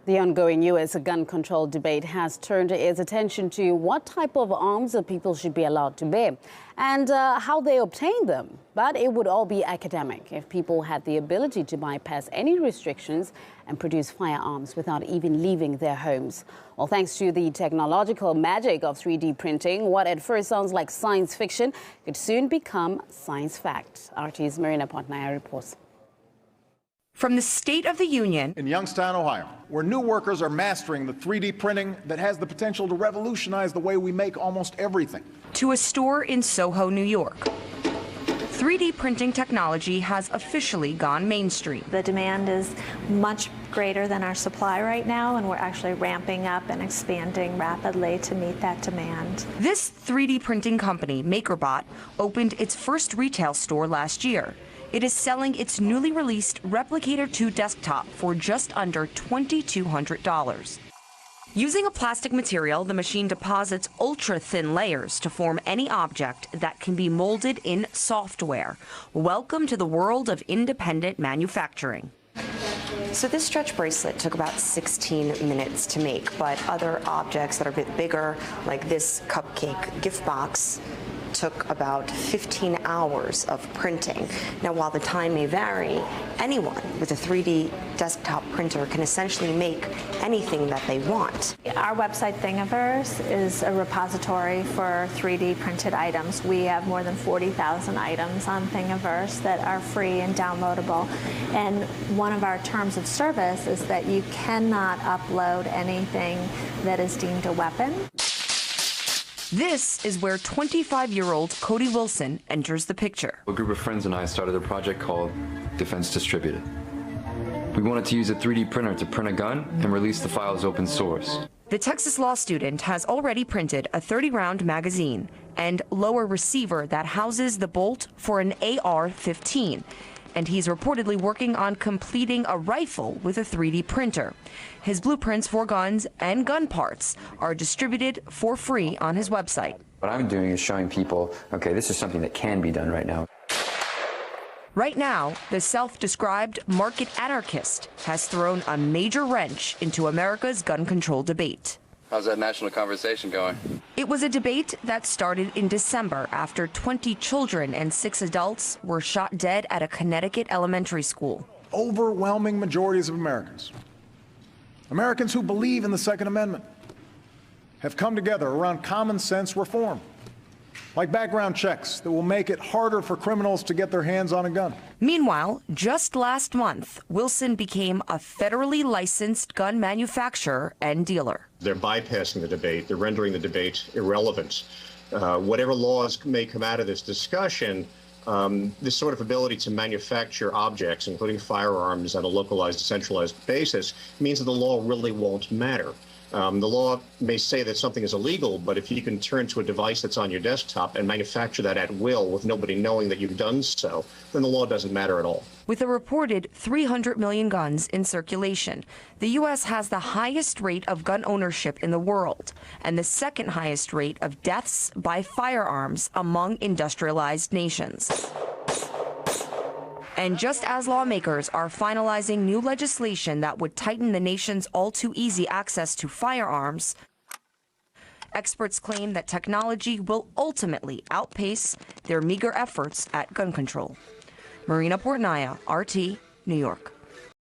The ongoing U.S. gun control debate has turned its attention to what type of arms people should be allowed to bear and how they obtain them. But it would all be academic if people had the ability to bypass any restrictions and produce firearms without even leaving their homes. Well, thanks to the technological magic of 3D printing, what at first sounds like science fiction could soon become science fact. RT's Marina Potnaya reports. From the State of the Union in Youngstown, Ohio, where new workers are mastering the 3D printing that has the potential to revolutionize the way we make almost everything, to a store in Soho, New York. 3D printing technology has officially gone mainstream. The demand is much greater than our supply right now, and we're actually ramping up and expanding rapidly to meet that demand. This 3D printing company, MakerBot, opened its first retail store last year. It is selling its newly released Replicator 2 desktop for just under $2,200. Using a plastic material, the machine deposits ultra-thin layers to form any object that can be molded in software. Welcome to the world of independent manufacturing. So this stretch bracelet took about 16 minutes to make, but other objects that are a bit bigger, like this cupcake gift box, took about 15 hours of printing. Now, while the time may vary, anyone with a 3D desktop printer can essentially make anything that they want. Our website, Thingiverse, is a repository for 3D printed items. We have more than 40,000 items on Thingiverse that are free and downloadable. And one of our terms of service is that you cannot upload anything that is deemed a weapon. This is where 25-year-old Cody Wilson enters the picture. A group of friends and I started a project called Defense Distributed. We wanted to use a 3D printer to print a gun and release the files open source. The Texas law student has already printed a 30-round magazine and lower receiver that houses the bolt for an AR-15. And he's reportedly working on completing a rifle with a 3D printer. His blueprints for guns and gun parts are distributed for free on his website. What I'm doing is showing people, okay, this is something that can be done right now. Right now, the self-described market anarchist has thrown a major wrench into America's gun control debate. How's that national conversation going? It was a debate that started in December after 20 children and 6 adults were shot dead at a Connecticut elementary school. Overwhelming majorities of Americans who believe in the Second Amendment, have come together around common sense reform, like background checks that will make it harder for criminals to get their hands on a gun. Meanwhile, just last month, Wilson became a federally licensed gun manufacturer and dealer. They're bypassing the debate. They're rendering the debate irrelevant. Whatever laws may come out of this discussion, this sort of ability to manufacture objects, including firearms, on a localized, decentralized basis means that the law really won't matter. The law may say that something is illegal, but if you can turn to a device that's on your desktop and manufacture that at will with nobody knowing that you've done so, then the law doesn't matter at all. With a reported 300 million guns in circulation, the U.S. has the highest rate of gun ownership in the world and the second highest rate of deaths by firearms among industrialized nations. And just as lawmakers are finalizing new legislation that would tighten the nation's all-too-easy access to firearms, experts claim that technology will ultimately outpace their meager efforts at gun control. Marina Portnaya, RT, New York.